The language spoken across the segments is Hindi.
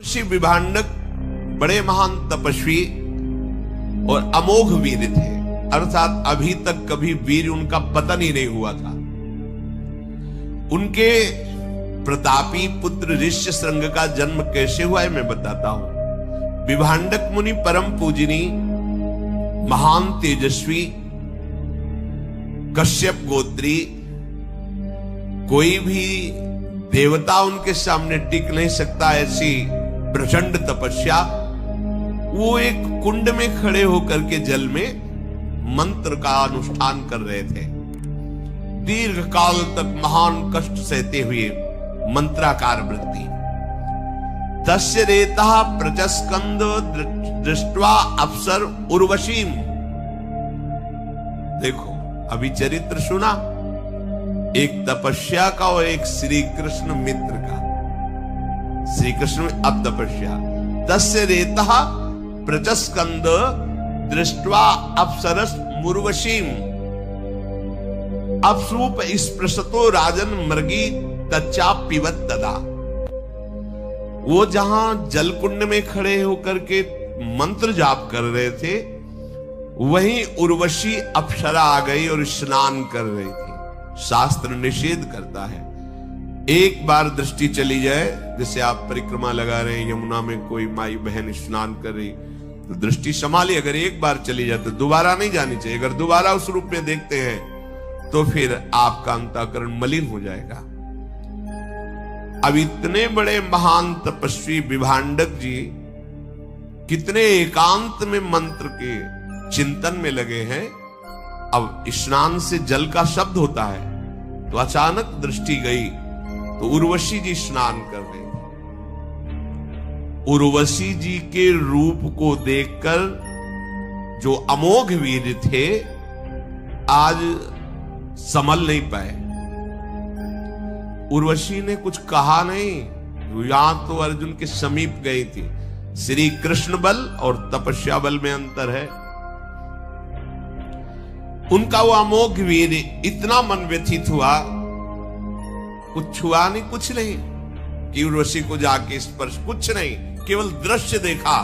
ऋषि विभांडक बड़े महान तपस्वी और अमोघ वीर थे, अर्थात अभी तक कभी वीर उनका पतन ही नहीं हुआ था। उनके प्रतापी पुत्र ऋष्यशृंग का जन्म कैसे हुआ है मैं बताता हूं। विभांडक मुनि परम पूजनी, महान तेजस्वी, कश्यप गोत्री, कोई भी देवता उनके सामने टिक नहीं सकता, ऐसी प्रचंड तपस्या। वो एक कुंड में खड़े होकर के जल में मंत्र का अनुष्ठान कर रहे थे। दीर्घ काल तक महान कष्ट सहते हुए मंत्राकार वृत्ति। तस्य रेता प्रचस्कंद दृष्ट्वा अप्सर उर्वशीम। देखो अभी चरित्र सुना, एक तपस्या का और एक श्री कृष्ण मित्र का। श्री कृष्ण में अब तपस्या। तस्य रेता प्रचस्कंद दृष्ट्वा अप्सरस मुर्वशीम अपसूप स्पृशतो राजन मृगी तच्चा पिबत तदा। वो जहां जलकुंड में खड़े होकर के मंत्र जाप कर रहे थे, वहीं उर्वशी अप्सरा आ गई और स्नान कर रही थी। शास्त्र निषेध करता है, एक बार दृष्टि चली जाए, जैसे आप परिक्रमा लगा रहे हैं, यमुना में कोई माई बहन स्नान कर रही तो दृष्टि संभाली, अगर एक बार चली जाए तो दोबारा नहीं जानी चाहिए। अगर दोबारा उस रूप में देखते हैं तो फिर आपका अंतःकरण मलिन हो जाएगा। अब इतने बड़े महान तपस्वी विभांडक जी कितने एकांत में मंत्र के चिंतन में लगे हैं। अब स्नान से जल का शब्द होता है, तो अचानक दृष्टि गई तो उर्वशी जी स्नान कर रहे थे। उर्वशी जी के रूप को देखकर जो अमोघ वीर थे आज संभल नहीं पाए। उर्वशी ने कुछ कहा नहीं, यहां तो अर्जुन के समीप गई थी। श्री कृष्ण बल और तपस्या बल में अंतर है। उनका वो अमोघ वीर इतना मन व्यथित हुआ, कुछ छुआ नहीं, कुछ नहीं कि उर्वशी को जाके स्पर्श, कुछ नहीं, केवल दृश्य देखा,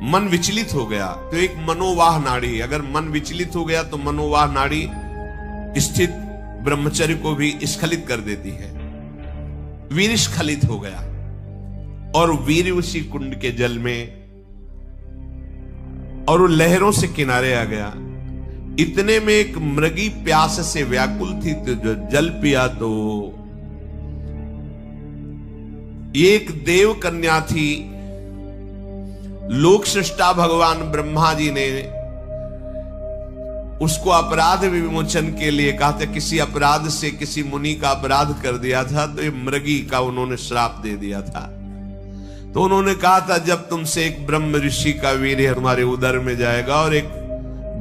मन विचलित हो गया। तो एक मनोवाह नाड़ी, अगर मन विचलित हो गया तो मनोवाह नाड़ी स्थित ब्रह्मचर्य को भी स्खलित कर देती है। वीर स्खलित हो गया और वीर उसी कुंड के जल में, और वो लहरों से किनारे आ गया। इतने में एक मृगी प्यास से व्याकुल थी, तो जो जल पिया तो एक देव कन्या थी। लोक सृष्टा भगवान ब्रह्मा जी ने उसको अपराध विमोचन के लिए कहा था। किसी अपराध से किसी मुनि का अपराध कर दिया था, तो ये मृगी का उन्होंने श्राप दे दिया था। तो उन्होंने कहा था, जब तुमसे एक ब्रह्म ऋषि का वीर्य तुम्हारे उदर में जाएगा और एक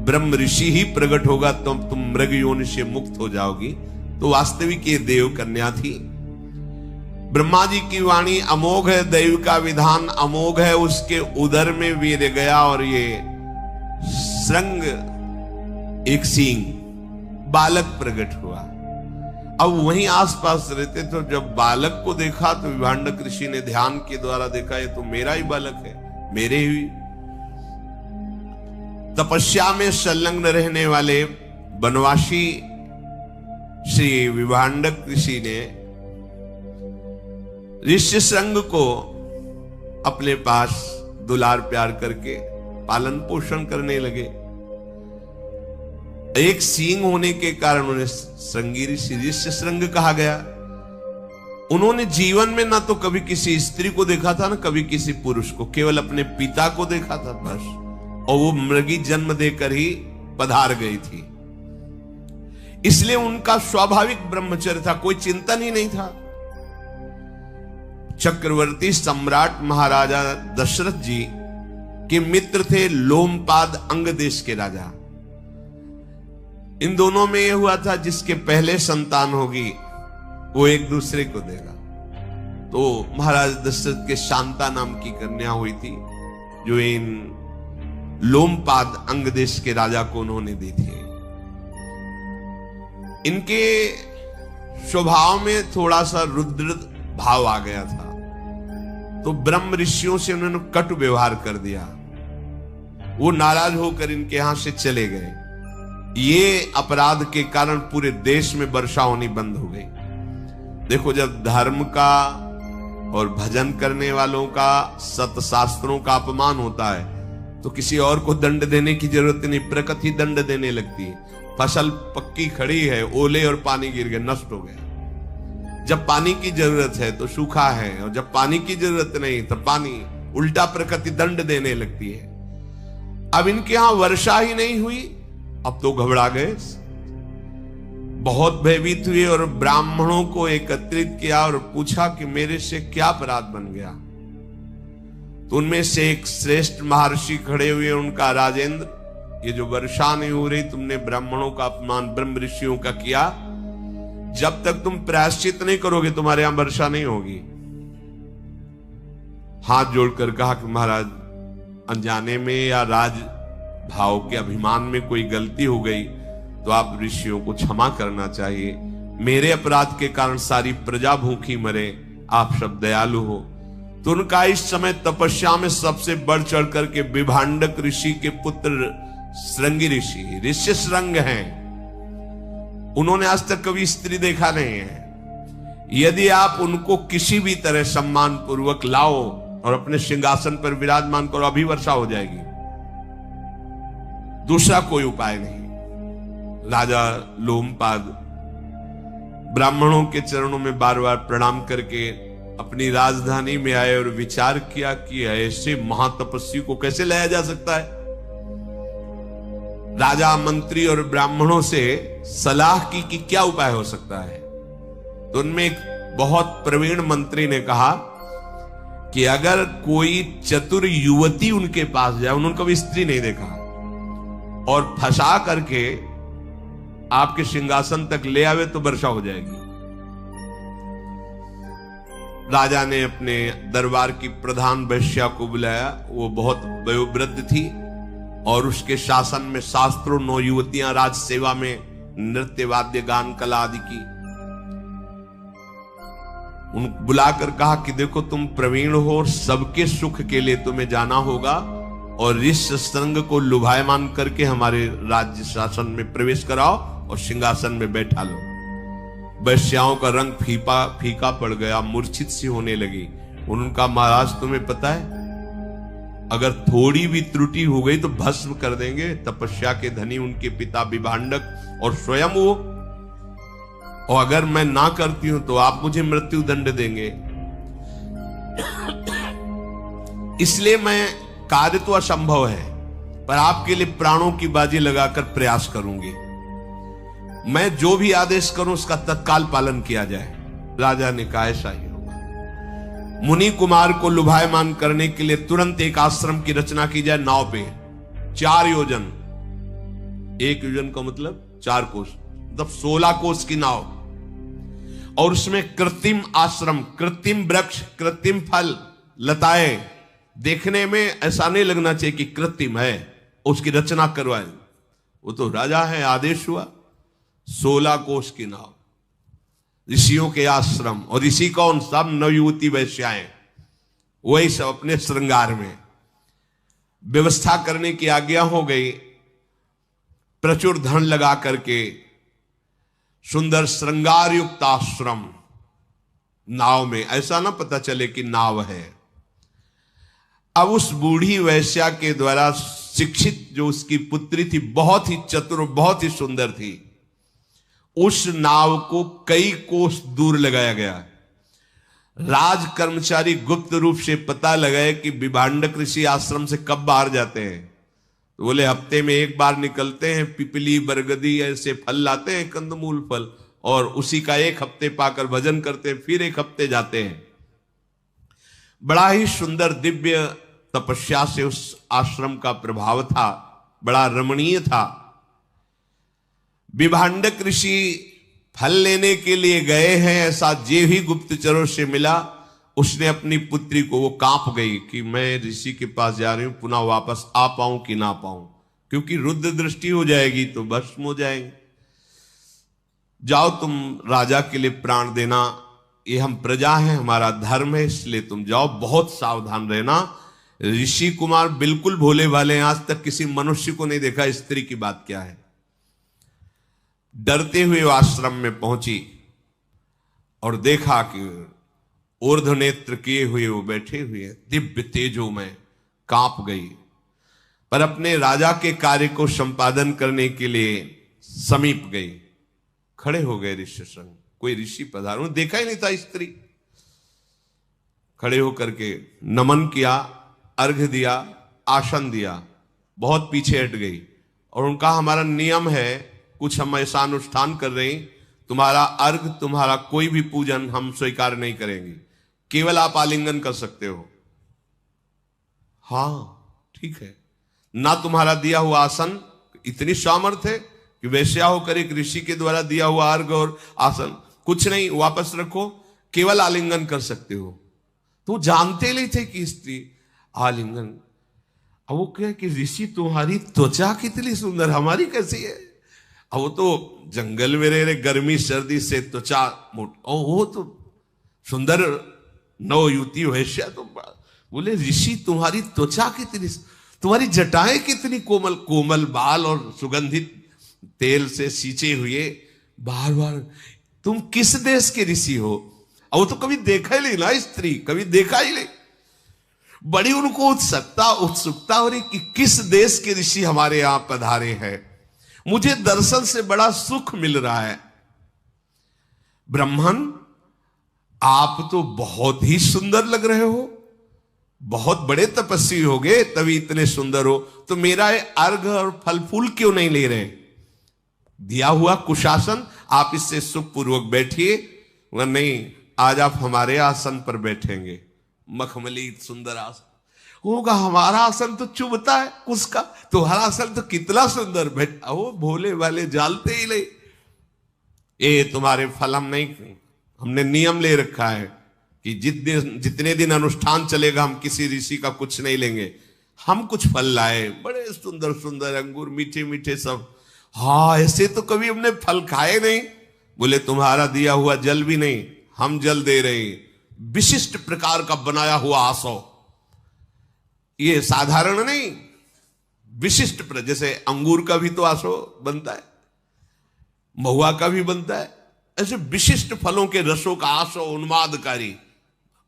ब्रह्म ऋषि ही प्रकट होगा तो तुम मृग योनि से मुक्त हो जाओगी। तो वास्तविक ये देव कन्या थी। ब्रह्मा जी की वाणी अमोघ है, दैव का विधान अमोघ है। उसके उदर में वीर गया और ये श्रृंग, एक सींग, बालक प्रकट हुआ। अब वहीं आसपास रहते तो जब बालक को देखा तो विभांडक ऋषि ने ध्यान के द्वारा देखा, ये तो मेरा ही बालक है, मेरे ही। तपस्या में संलग्न रहने वाले बनवासी श्री विभांडक ऋषि ने ऋष्यशृंग को अपने पास दुलार प्यार करके पालन पोषण करने लगे। एक सींग होने के कारण उन्हें श्रृंगी ऋषि ऋष्यशृंग कहा गया। उन्होंने जीवन में ना तो कभी किसी स्त्री को देखा था, ना कभी किसी पुरुष को, केवल अपने पिता को देखा था बस। और वो मृगी जन्म देकर ही पधार गई थी, इसलिए उनका स्वाभाविक ब्रह्मचर्य था, कोई चिंतन ही नहीं था। चक्रवर्ती सम्राट महाराजा दशरथ जी के मित्र थे लोमपाद अंग देश के राजा। इन दोनों में यह हुआ था, जिसके पहले संतान होगी वो एक दूसरे को देगा। तो महाराज दशरथ के शांता नाम की कन्या हुई थी, जो इन लोमपाद अंग देश के राजा को उन्होंने दी थी। इनके स्वभाव में थोड़ा सा रुद्र भाव आ गया था। तो ब्रह्म ऋषियों से उन्होंने कटु व्यवहार कर दिया। वो नाराज होकर इनके यहां से चले गए। ये अपराध के कारण पूरे देश में वर्षा होनी बंद हो गई। देखो, जब धर्म का और भजन करने वालों का, सतशास्त्रों का अपमान होता है तो किसी और को दंड देने की जरूरत नहीं, प्रकृति दंड देने लगती है। फसल पक्की खड़ी है, ओले और पानी गिर गए, नष्ट हो गया। जब पानी की जरूरत है तो सूखा है, और जब पानी की जरूरत नहीं तो पानी, उल्टा प्रकृति दंड देने लगती है। अब इनके यहां वर्षा ही नहीं हुई, अब तो घबरा गए, बहुत भयभीत हुए और ब्राह्मणों को एकत्रित किया और पूछा कि मेरे से क्या अपराध बन गया। तो उनमें से एक श्रेष्ठ महर्षि खड़े हुए, उनका, राजेंद्र, ये जो वर्षा नहीं हो रही, तुमने ब्राह्मणों का अपमान ब्रह्म ऋषियों का किया। जब तक तुम प्रायश्चित नहीं करोगे तुम्हारे यहां वर्षा नहीं होगी। हाथ जोड़कर कहा कि महाराज, अनजाने में या राज भाव के अभिमान में कोई गलती हो गई तो आप ऋषियों को क्षमा करना चाहिए। मेरे अपराध के कारण सारी प्रजा भूखी मरे, आप सब दयालु हो। तो उनका इस समय तपस्या में सबसे बढ़ चढ़ करके विभांडक ऋषि के पुत्र श्रृंगी ऋषि, ऋषि श्रृंग हैं। उन्होंने आज तक कभी स्त्री देखा नहीं है। यदि आप उनको किसी भी तरह सम्मान पूर्वक लाओ और अपने सिंहासन पर विराजमान करो, अभी वर्षा हो जाएगी, दूसरा कोई उपाय नहीं। राजा लोमपाद ब्राह्मणों के चरणों में बार बार प्रणाम करके अपनी राजधानी में आए और विचार किया कि ऐसे महातपस्वी को कैसे लाया जा सकता है। राजा, मंत्री और ब्राह्मणों से सलाह की कि क्या उपाय हो सकता है। तो उनमें एक बहुत प्रवीण मंत्री ने कहा कि अगर कोई चतुर युवती उनके पास जाए, उन्होंने कभी स्त्री नहीं देखा, और फंसा करके आपके सिंहासन तक ले आवे तो वर्षा हो जाएगी। राजा ने अपने दरबार की प्रधान वैश्या को बुलाया। वो बहुत वयोवृद्ध थी और उसके शासन में शास्त्रों 9 युवतियां राज सेवा में नृत्य, वाद्य, गान, कला आदि की। उन बुलाकर कहा कि देखो, तुम प्रवीण हो और सबके सुख के लिए तुम्हें जाना होगा और इस संग को लुभायमान करके हमारे राज्य शासन में प्रवेश कराओ और सिंहासन में बैठा लो। वैश्याओं का रंग फीका पड़ गया, मूर्छित सी होने लगी। उनका, महाराज तुम्हें पता है, अगर थोड़ी भी त्रुटि हो गई तो भस्म कर देंगे। तपस्या के धनी उनके पिता विभांडक और स्वयं वो, और अगर मैं ना करती हूं तो आप मुझे मृत्यु दंड देंगे। इसलिए मैं, कार्य तो असंभव है पर आपके लिए प्राणों की बाजी लगाकर प्रयास करूंगी। मैं जो भी आदेश करूं उसका तत्काल पालन किया जाए। राजा ने कहा, ऐसा ही होगा। मुनि कुमार को लुभायमान करने के लिए तुरंत एक आश्रम की रचना की जाए नाव पे, 4 योजन। 1 योजन का मतलब 4 कोस, मतलब 16 कोस की नाव, और उसमें कृत्रिम आश्रम, कृत्रिम वृक्ष, कृत्रिम फल, लताएं, देखने में ऐसा नहीं लगना चाहिए कि कृत्रिम है, उसकी रचना करवाए। वो तो राजा है, आदेश हुआ। 16 कोस की नाव, ऋषियों के आश्रम, और ऋषि कौन? सब नवयुवती वैश्याएं, वही सब अपने श्रृंगार में। व्यवस्था करने की आज्ञा हो गई। प्रचुर धन लगा करके सुंदर श्रृंगार युक्त आश्रम नाव में, ऐसा ना पता चले कि नाव है। अब उस बूढ़ी वैश्या के द्वारा शिक्षित जो उसकी पुत्री थी, बहुत ही चतुर, बहुत ही सुंदर थी, उस नाव को कई कोस दूर लगाया गया। राज कर्मचारी गुप्त रूप से पता लगाए कि विभांडक ऋषि आश्रम से कब बाहर जाते हैं। तो बोले, हफ्ते में एक बार निकलते हैं, पिपली, बरगदी ऐसे फल लाते हैं, कंदमूल फल, और उसी का 1 हफ्ते पाकर भजन करते हैं, फिर 1 हफ्ते जाते हैं। बड़ा ही सुंदर दिव्य तपस्या से उस आश्रम का प्रभाव था, बड़ा रमणीय था। विभांडक ऋषि फल लेने के लिए गए हैं, ऐसा जे ही गुप्तचरों से मिला, उसने अपनी पुत्री को, वो कांप गई कि मैं ऋषि के पास जा रही हूं, पुनः वापस आ पाऊं कि ना पाऊं, क्योंकि रुद्र दृष्टि हो जाएगी तो भस्म हो जाएंगे। जाओ तुम राजा के लिए प्राण देना, ये हम प्रजा हैं, हमारा धर्म है, इसलिए तुम जाओ, बहुत सावधान रहना। ऋषि कुमार बिल्कुल भोले भाले हैं, आज तक किसी मनुष्य को नहीं देखा स्त्री की बात क्या है। डरते हुए वो आश्रम में पहुंची और देखा कि ऊर्ध्व नेत्र किए हुए वो बैठे हुए, दिव्य तेजो में कांप गई, पर अपने राजा के कार्य को संपादन करने के लिए समीप गई। खड़े हो गए ऋषि संग, कोई ऋषि पधारो, देखा ही नहीं था स्त्री। खड़े होकर के नमन किया, अर्घ्य दिया, आसन दिया, बहुत पीछे हट गई और उनका हमारा नियम है, कुछ हम ऐसा अनुष्ठान कर रहे हैं, तुम्हारा अर्घ, तुम्हारा कोई भी पूजन हम स्वीकार नहीं करेंगे, केवल आप आलिंगन कर सकते हो। हाँ ठीक है। ना तुम्हारा दिया हुआ आसन, इतनी सामर्थ्य है कि वैश्या होकर एक ऋषि के द्वारा दिया हुआ अर्घ और आसन कुछ नहीं, वापस रखो, केवल आलिंगन कर सकते हो। तो जानते नहीं थे कि स्त्री आलिंगन। अब वो कहे कि ऋषि तुम्हारी त्वचा कितनी सुंदर, हमारी कैसी है। अब वो तो जंगल में रह रहे, गर्मी सर्दी से त्वचा मोट, और वो तो सुंदर नव युवती वैश्या, तो बोले ऋषि तुम्हारी त्वचा कितनी, तुम्हारी जटाएं कितनी कोमल, कोमल बाल और सुगंधित तेल से सींचे हुए, बार बार तुम किस देश के ऋषि हो। और वो तो कभी देखा ही नहीं ना स्त्री, कभी देखा ही नहीं। बड़ी उनको उत्सुकता हो रही कि किस देश के ऋषि हमारे यहां पधारे हैं, मुझे दर्शन से बड़ा सुख मिल रहा है। ब्राह्मण आप तो बहुत ही सुंदर लग रहे हो, बहुत बड़े तपस्वी हो गए तभी इतने सुंदर हो, तो मेरा ये अर्घ और फल फूल क्यों नहीं ले रहे। दिया हुआ कुशासन, आप इससे सुखपूर्वक बैठिए, मगर नहीं, आज आप हमारे आसन पर बैठेंगे, मखमली सुंदर आसन होगा। हमारा आसन तो चुभता है उसका, तुम्हारा आसन तो कितना सुंदर बैठा। वो भोले वाले जालते ही नहीं, ये तुम्हारे फल हम नहीं, हमने नियम ले रखा है कि जितने दिन अनुष्ठान चलेगा हम किसी ऋषि का कुछ नहीं लेंगे। हम कुछ फल लाए, बड़े सुंदर सुंदर अंगूर, मीठे मीठे सब। हाँ ऐसे तो कभी हमने फल खाए नहीं। बोले तुम्हारा दिया हुआ जल भी नहीं, हम जल दे रहे हैं, विशिष्ट प्रकार का बनाया हुआ आसो, ये साधारण नहीं, विशिष्ट जैसे अंगूर का भी तो आसो बनता है, महुआ का भी बनता है, ऐसे विशिष्ट फलों के रसों का आसो उन्मादकारी।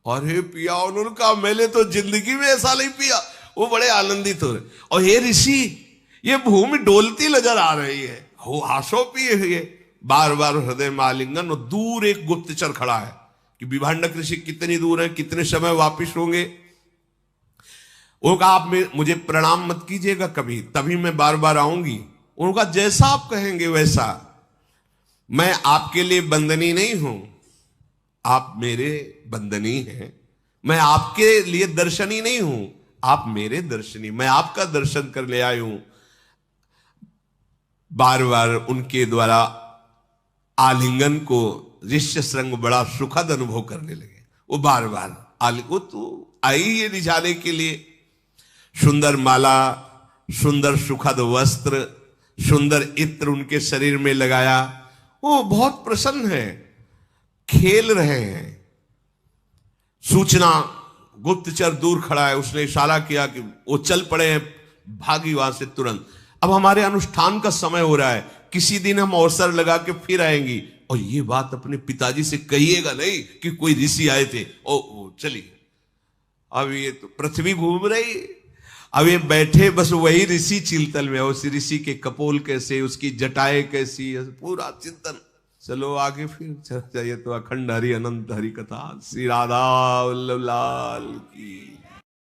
और हे पिया उन्होंने कहा, मैंने तो जिंदगी में ऐसा नहीं पिया। वो बड़े आनंदित हो रहे, और हे ऋषि ये भूमि डोलती नजर आ रही है, वो आसो पिए हुए, बार बार हृदय में आलिंगन। और दूर एक गुप्तचर खड़ा है कि विभांडक ऋषि कितनी दूर है, कितने समय वापिस होंगे। वो कहा आप मुझे प्रणाम मत कीजिएगा कभी, तभी मैं बार बार आऊंगी। उनका जैसा आप कहेंगे वैसा, मैं आपके लिए बंदनी नहीं हूं, आप मेरे बंदनी हैं। मैं आपके लिए दर्शनी नहीं हूं, आप मेरे दर्शनी, मैं आपका दर्शन कर ले आया हूं। बार बार उनके द्वारा आलिंगन को ऋष्य श्रृंग बड़ा सुखद अनुभव करने लगे। वो बार बार वो तो आई ये रिझाने के लिए, सुंदर माला, सुंदर सुखद वस्त्र, सुंदर इत्र उनके शरीर में लगाया। वो बहुत प्रसन्न है, खेल रहे हैं। सूचना, गुप्तचर दूर खड़ा है, उसने इशारा किया कि वो चल पड़े हैं, भागी वहां से तुरंत। अब हमारे अनुष्ठान का समय हो रहा है, किसी दिन हम अवसर लगा के फिर आएंगी। और ये बात अपने पिताजी से कहिएगा नहीं कि कोई ऋषि आए थे। ओ चलिए, अब ये तो पृथ्वी घूम रही, अब ये बैठे बस वही ऋषि चिंतन में, उस ऋषि के कपोल कैसे, उसकी जटाएं कैसी, पूरा चिंतन। चलो आगे फिर चाहिए तो अखंड हरि अनंत हरि कथा। श्री राधा वल्लभ लाल की।